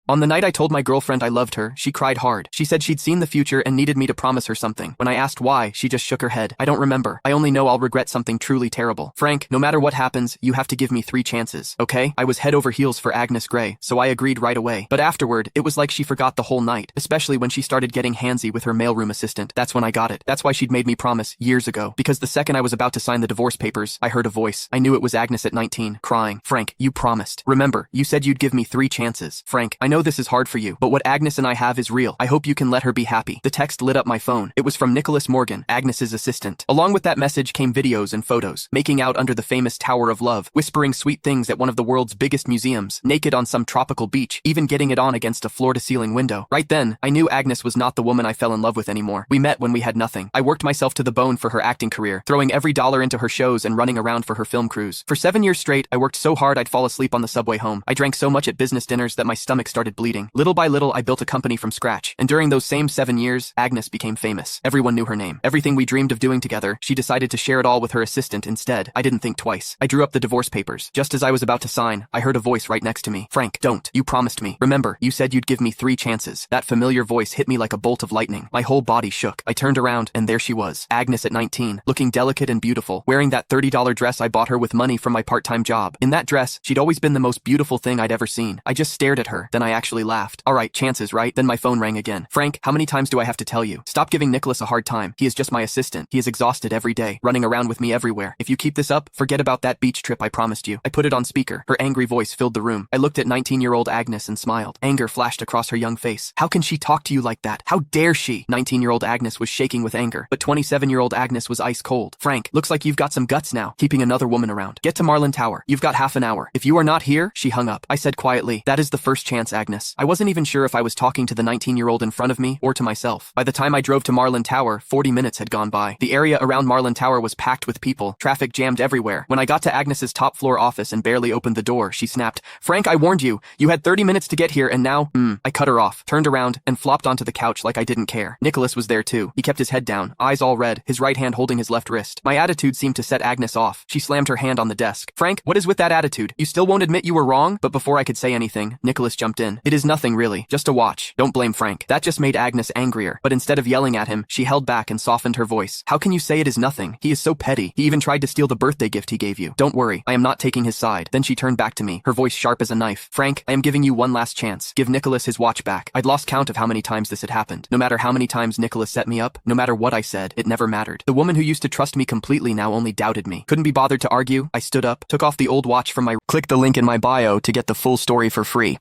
On the night I told my girlfriend I loved her, she cried hard. She said she'd seen the future and needed me to promise her something. When I asked why, she just shook her head. I don't remember. I only know I'll regret something truly terrible. Frank, no matter what happens, you have to give me 3 chances, okay? I was head over heels for Agnes Gray, so I agreed right away. But afterward, it was like she forgot the whole night, especially when she started getting handsy with her mailroom assistant. That's when I got it. That's why she'd made me promise years ago. Because the second I was about to sign the divorce papers, I heard a voice. I knew it was Agnes at 19, crying. Frank, you promised. Remember, you said you'd give me 3 chances. Frank, I know this is hard for you, but what Agnes and I have is real. I hope you can let her be happy. The text lit up my phone. It was from Nicholas Morgan, Agnes's assistant. Along with that message came videos and photos, making out under the famous Tower of Love, whispering sweet things at one of the world's biggest museums, naked on some tropical beach, even getting it on against a floor-to-ceiling window. Right then, I knew Agnes was not the woman I fell in love with anymore. We met when we had nothing. I worked myself to the bone for her acting career, throwing every dollar into her shows and running around for her film crews. For 7 years straight, I worked so hard I'd fall asleep on the subway home. I drank so much at business dinners that my stomach started bleeding. Little by little, I built a company from scratch. And during those same 7 years, Agnes became famous. Everyone knew her name. Everything we dreamed of doing together, she decided to share it all with her assistant instead. I didn't think twice. I drew up the divorce papers. Just as I was about to sign, I heard a voice right next to me. Frank, don't. You promised me. Remember, you said you'd give me 3 chances. That familiar voice hit me like a bolt of lightning. My whole body shook. I turned around, and there she was. Agnes at 19, looking delicate and beautiful, wearing that $30 dress I bought her with money from my part-time job. In that dress, she'd always been the most beautiful thing I'd ever seen. I just stared at her, then I actually laughed. All right, chances, right? Then my phone rang again. Frank, how many times do I have to tell you? Stop giving Nicholas a hard time. He is just my assistant. He is exhausted every day, running around with me everywhere. If you keep this up, forget about that beach trip I promised you. I put it on speaker. Her angry voice filled the room. I looked at 19-year-old Agnes and smiled. Anger flashed across her young face. How can she talk to you like that? How dare she? 19-year-old Agnes was shaking with anger, but 27-year-old Agnes was ice cold. Frank, looks like you've got some guts now, keeping another woman around. Get to Marlin Tower. You've got half an hour. If you are not here, she hung up. I said quietly, that is the first chance, Agnes. I wasn't even sure if I was talking to the 19-year-old in front of me or to myself. By the time I drove to Marlin Tower, 40 minutes had gone by. The area around Marlin Tower was packed with people, traffic jammed everywhere. When I got to Agnes's top floor office and barely opened the door, she snapped, Frank, I warned you. You had 30 minutes to get here and now, I cut her off, turned around, and flopped onto the couch like I didn't care. Nicholas was there too. He kept his head down, eyes all red, his right hand holding his left wrist. My attitude seemed to set Agnes off. She slammed her hand on the desk. Frank, what is with that attitude? You still won't admit you were wrong? But before I could say anything, Nicholas jumped in. It is nothing really, just a watch. Don't blame Frank. That just made Agnes angrier. But instead of yelling at him, she held back and softened her voice. How can you say it is nothing? He is so petty. He even tried to steal the birthday gift he gave you. Don't worry, I am not taking his side. Then she turned back to me, her voice sharp as a knife. Frank, I am giving you one last chance. Give Nicholas his watch back. I'd lost count of how many times this had happened. No matter how many times Nicholas set me up, no matter what I said, it never mattered. The woman who used to trust me completely now only doubted me. Couldn't be bothered to argue. I stood up, took off the old watch from my... Click the link in my bio to get the full story for free.